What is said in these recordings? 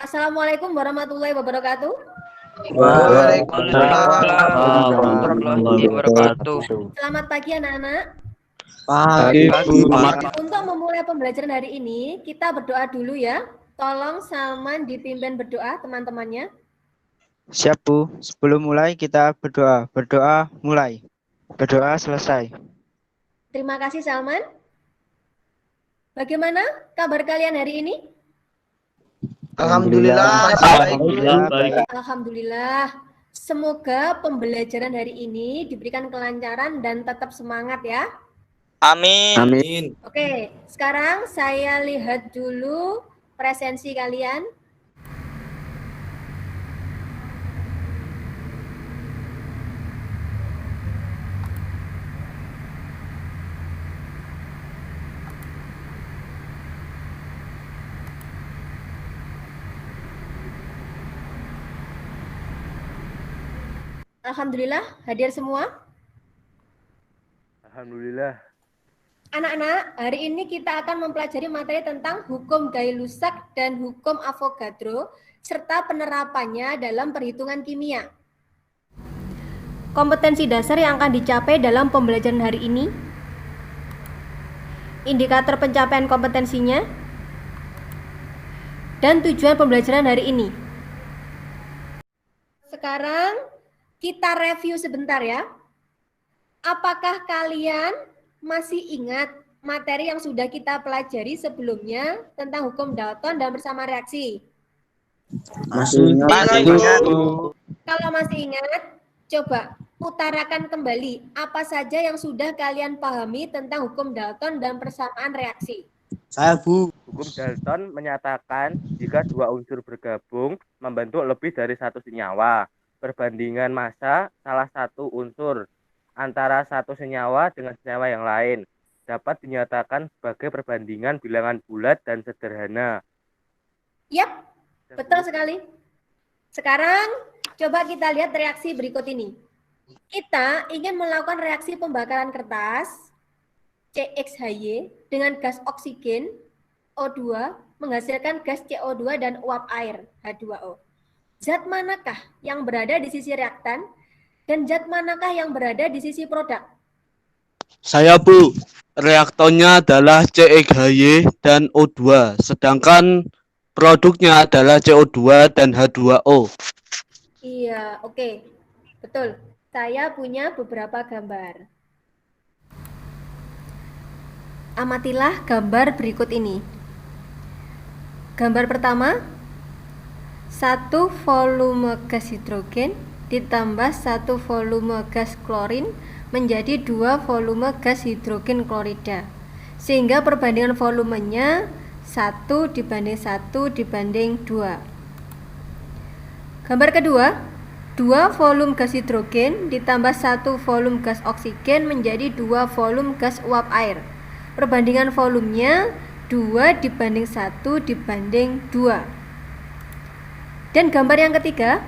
Assalamualaikum warahmatullahi wabarakatuh. Waalaikumsalam warahmatullahi wabarakatuh. Selamat pagi anak-anak. Pagi, Untuk memulai pembelajaran hari ini, kita berdoa dulu ya. Tolong Salman dipimpin berdoa teman-temannya. Siap Bu, sebelum mulai kita berdoa. Berdoa mulai. Berdoa selesai. Terima kasih Salman. Bagaimana kabar kalian hari ini? Alhamdulillah. Alhamdulillah. Semoga pembelajaran hari ini diberikan kelancaran dan tetap semangat ya. Amin. Oke, sekarang saya lihat dulu presensi kalian. Alhamdulillah, hadir semua. Alhamdulillah. Anak-anak, hari ini kita akan mempelajari materi tentang hukum Gay-Lussac dan hukum Avogadro, serta penerapannya dalam perhitungan kimia. Kompetensi dasar yang akan dicapai dalam pembelajaran hari ini, indikator pencapaian kompetensinya, dan tujuan pembelajaran hari ini. Sekarang kita review sebentar ya. Apakah kalian masih ingat materi yang sudah kita pelajari sebelumnya tentang hukum Dalton dan bersama reaksi? Masih ingat. Kalau masih ingat, coba utarakan kembali apa saja yang sudah kalian pahami tentang hukum Dalton dan persamaan reaksi. Saya Bu. Hukum Dalton menyatakan jika dua unsur bergabung membentuk lebih dari satu senyawa, perbandingan massa salah satu unsur antara satu senyawa dengan senyawa yang lain dapat dinyatakan sebagai perbandingan bilangan bulat dan sederhana. Yap, betul sekali. Sekarang coba kita lihat reaksi berikut ini. Kita ingin melakukan reaksi pembakaran kertas CXHY dengan gas oksigen O2 menghasilkan gas CO2 dan uap air H2O. Zat manakah yang berada di sisi reaktan dan zat manakah yang berada di sisi produk? Saya Bu, reaktornya adalah CXHY dan O2, sedangkan produknya adalah CO2 dan H2O. Iya, oke. Betul. Saya punya beberapa gambar. Amatilah gambar berikut ini. Gambar pertama, satu volume gas hidrogen ditambah satu volume gas klorin menjadi 2 volume gas hidrogen klorida, sehingga perbandingan volumenya 1 dibanding 1 dibanding 2. Gambar kedua, 2 volume gas hidrogen ditambah 1 volume gas oksigen menjadi 2 volume gas uap air. Perbandingan volumenya 2 dibanding 1 dibanding 2. Dan gambar yang ketiga,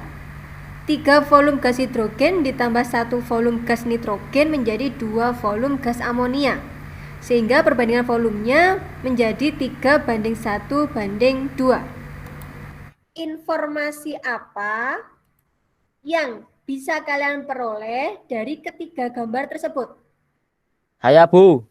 3 volume gas hidrogen ditambah 1 volume gas nitrogen menjadi 2 volume gas amonia, sehingga perbandingan volumenya menjadi 3 banding 1 banding 2. Informasi apa yang bisa kalian peroleh dari ketiga gambar tersebut? Saya Bu,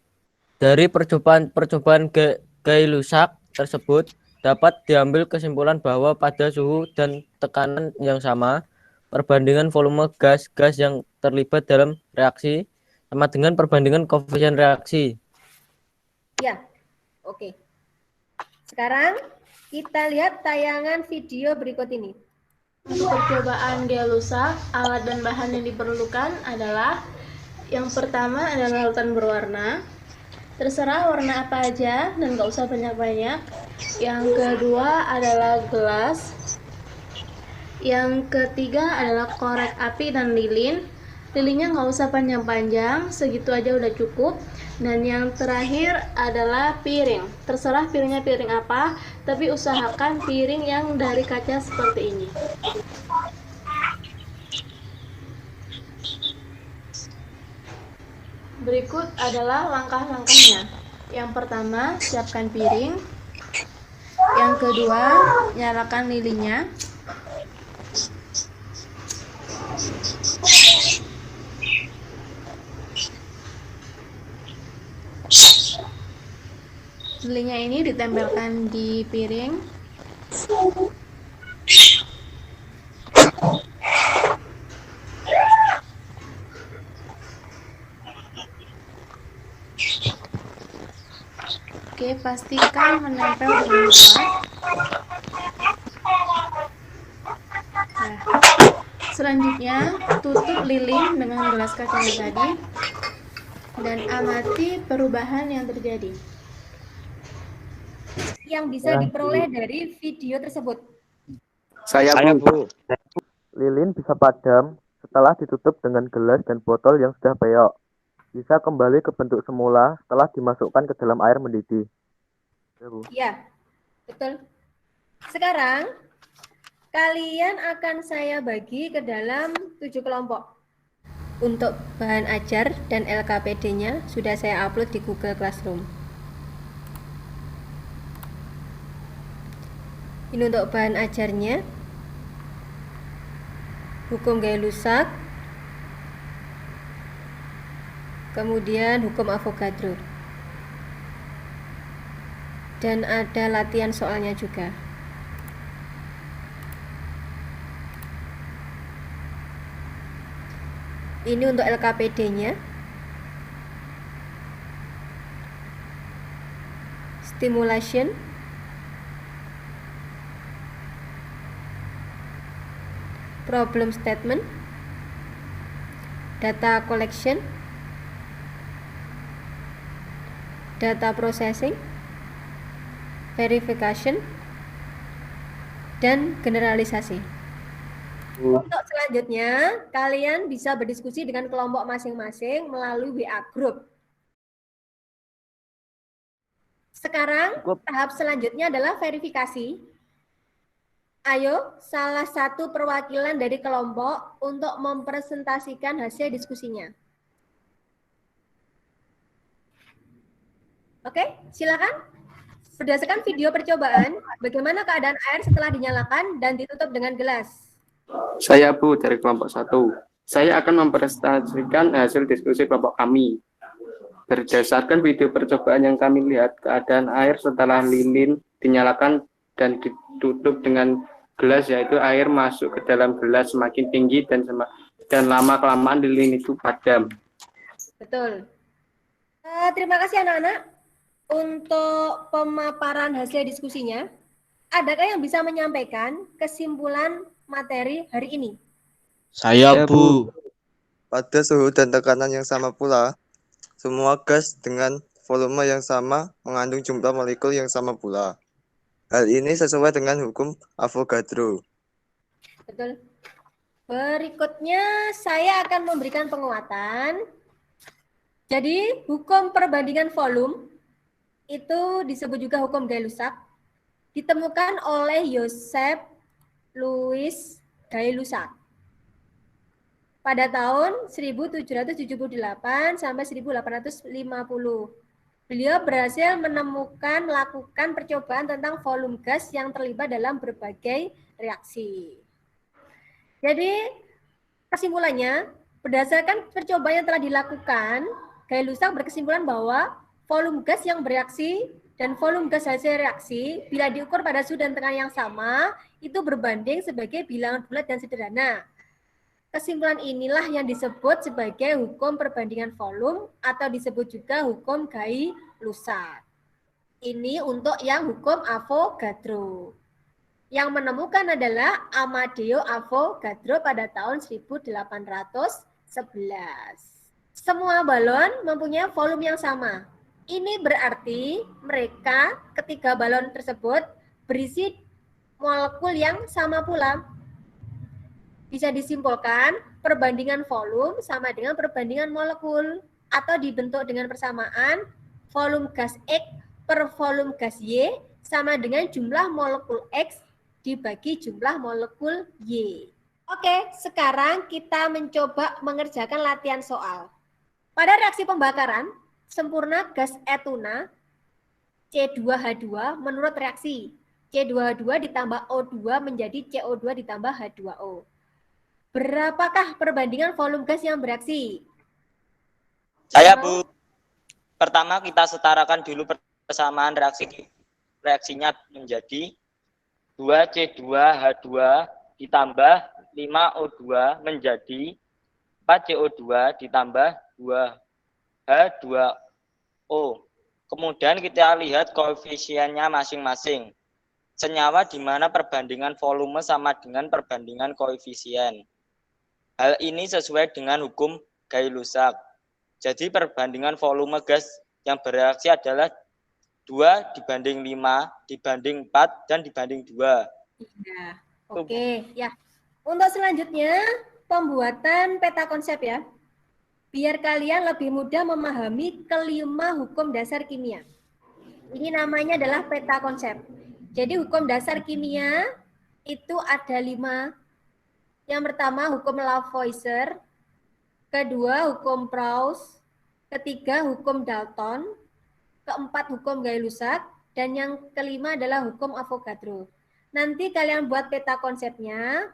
dari percobaan Gay-Lussac tersebut dapat diambil kesimpulan bahwa pada suhu dan tekanan yang sama, perbandingan volume gas-gas yang terlibat dalam reaksi sama dengan perbandingan koefisien reaksi. Ya, oke. Sekarang kita lihat tayangan video berikut ini. Percobaan Gay-Lussac, alat dan bahan yang diperlukan adalah yang pertama adalah lautan berwarna. Terserah warna apa aja dan gak usah banyak-banyak. Yang kedua adalah gelas. Yang ketiga adalah korek api dan lilin. Lilinnya nggak usah panjang-panjang, segitu aja udah cukup. Dan yang terakhir adalah piring. Terserah piringnya piring apa, tapi usahakan piring yang dari kaca seperti ini. Berikut adalah langkah-langkahnya. Yang pertama, siapkan piring. Yang kedua, nyalakan lilinnya. Lilinnya ini ditempelkan di piring. Oke, pastikan menempel dengan kuat. Nah, selanjutnya tutup lilin dengan gelas kaca tadi dan amati perubahan yang terjadi. Yang bisa diperoleh dari video tersebut. Saya Bu. Lilin bisa padam setelah ditutup dengan gelas dan botol yang sudah peyok. Bisa kembali ke bentuk semula setelah dimasukkan ke dalam air mendidih. Ya, Bu. Iya, betul. Sekarang, kalian akan saya bagi ke dalam 7 kelompok. Untuk bahan ajar dan LKPD-nya sudah saya upload di Google Classroom. Ini untuk bahan ajarnya. Hukum Gay-Lussac. Kemudian hukum Avogadro. Dan ada latihan soalnya juga. Ini untuk LKPD-nya. Stimulation. Problem statement. Data collection. Data processing. Verification. Dan generalisasi. Untuk selanjutnya, kalian bisa berdiskusi dengan kelompok masing-masing melalui WA Group. Sekarang, tahap selanjutnya adalah verifikasi. Ayo, salah satu perwakilan dari kelompok untuk mempresentasikan hasil diskusinya. Oke, silakan. Berdasarkan video percobaan, bagaimana keadaan air setelah dinyalakan dan ditutup dengan gelas? Saya Bu dari kelompok 1. Saya akan mempresentasikan hasil diskusi kelompok kami. Berdasarkan video percobaan yang kami lihat, keadaan air setelah lilin dinyalakan dan ditutup dengan gelas, yaitu air masuk ke dalam gelas semakin tinggi dan lama-kelamaan lilin itu padam. Betul. Terima kasih anak-anak untuk pemaparan hasil diskusinya. Adakah yang bisa menyampaikan kesimpulan materi hari ini? Saya Bu. Pada suhu dan tekanan yang sama pula, semua gas dengan volume yang sama mengandung jumlah molekul yang sama pula. Hal ini sesuai dengan hukum Avogadro. Betul. Berikutnya saya akan memberikan penguatan. Jadi hukum perbandingan volume itu disebut juga hukum Gay-Lussac, ditemukan oleh Joseph Louis Gay-Lussac pada tahun 1778 sampai 1850. Beliau berhasil melakukan percobaan tentang volume gas yang terlibat dalam berbagai reaksi. Jadi, kesimpulannya, berdasarkan percobaan yang telah dilakukan, Gay-Lussac berkesimpulan bahwa volume gas yang bereaksi dan volume gas hasil reaksi, bila diukur pada suhu dan tekanan yang sama, itu berbanding sebagai bilangan bulat dan sederhana. Kesimpulan inilah yang disebut sebagai hukum perbandingan volume atau disebut juga hukum Gay-Lussac. Ini untuk yang hukum Avogadro. Yang menemukan adalah Amadeo Avogadro pada tahun 1811. Semua balon mempunyai volume yang sama. Ini berarti mereka ketiga balon tersebut berisi molekul yang sama pula. Bisa disimpulkan perbandingan volume sama dengan perbandingan molekul atau dibentuk dengan persamaan volume gas X per volume gas Y sama dengan jumlah molekul X dibagi jumlah molekul Y. Oke, sekarang kita mencoba mengerjakan latihan soal. Pada reaksi pembakaran, sempurna gas etuna C2H2 menurut reaksi C22 ditambah O2 menjadi CO2 ditambah H2O. Berapakah perbandingan volume gas yang bereaksi? Saya, Bu. Pertama kita setarakan dulu persamaan reaksinya menjadi 2C2H2 ditambah 5O2 menjadi 4CO2 ditambah 2H2O. Kemudian kita lihat koefisiennya masing-masing. Senyawa di mana perbandingan volume sama dengan perbandingan koefisien. Hal ini sesuai dengan hukum Gay-Lussac. Jadi perbandingan volume gas yang bereaksi adalah 2 dibanding 5, dibanding 4, dan dibanding 2. Ya, oke. Ya. Untuk selanjutnya, pembuatan peta konsep ya. Biar kalian lebih mudah memahami kelima hukum dasar kimia. Ini namanya adalah peta konsep. Jadi hukum dasar kimia itu ada 5. Yang pertama hukum Lavoisier, kedua hukum Proust, ketiga hukum Dalton, keempat hukum Gay-Lussac, dan yang kelima adalah hukum Avogadro. Nanti kalian buat peta konsepnya,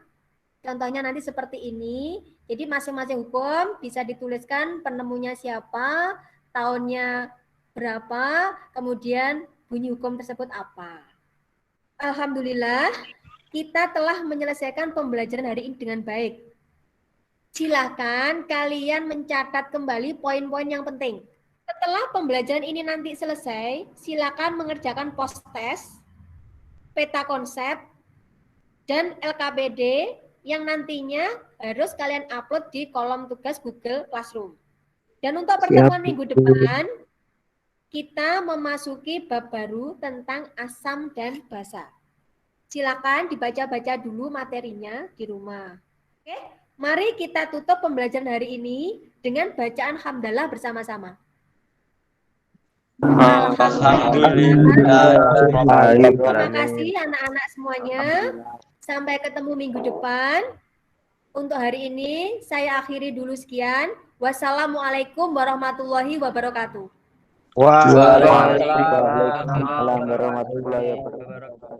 contohnya nanti seperti ini. Jadi masing-masing hukum bisa dituliskan penemunya siapa, tahunnya berapa, kemudian bunyi hukum tersebut apa. Alhamdulillah, kita telah menyelesaikan pembelajaran hari ini dengan baik. Silakan kalian mencatat kembali poin-poin yang penting. Setelah pembelajaran ini nanti selesai, silakan mengerjakan post-test, peta konsep, dan LKPD yang nantinya harus kalian upload di kolom tugas Google Classroom. Dan untuk pertemuan minggu depan, kita memasuki bab baru tentang asam dan basa. Silakan dibaca-baca dulu materinya di rumah. Oke, mari kita tutup pembelajaran hari ini dengan bacaan hamdalah bersama-sama. Terima kasih anak-anak semuanya. Sampai ketemu minggu depan. Untuk hari ini saya akhiri dulu sekian. Wassalamualaikum warahmatullahi wabarakatuh. Waalaikumsalam warahmatullahi wabarakatuh.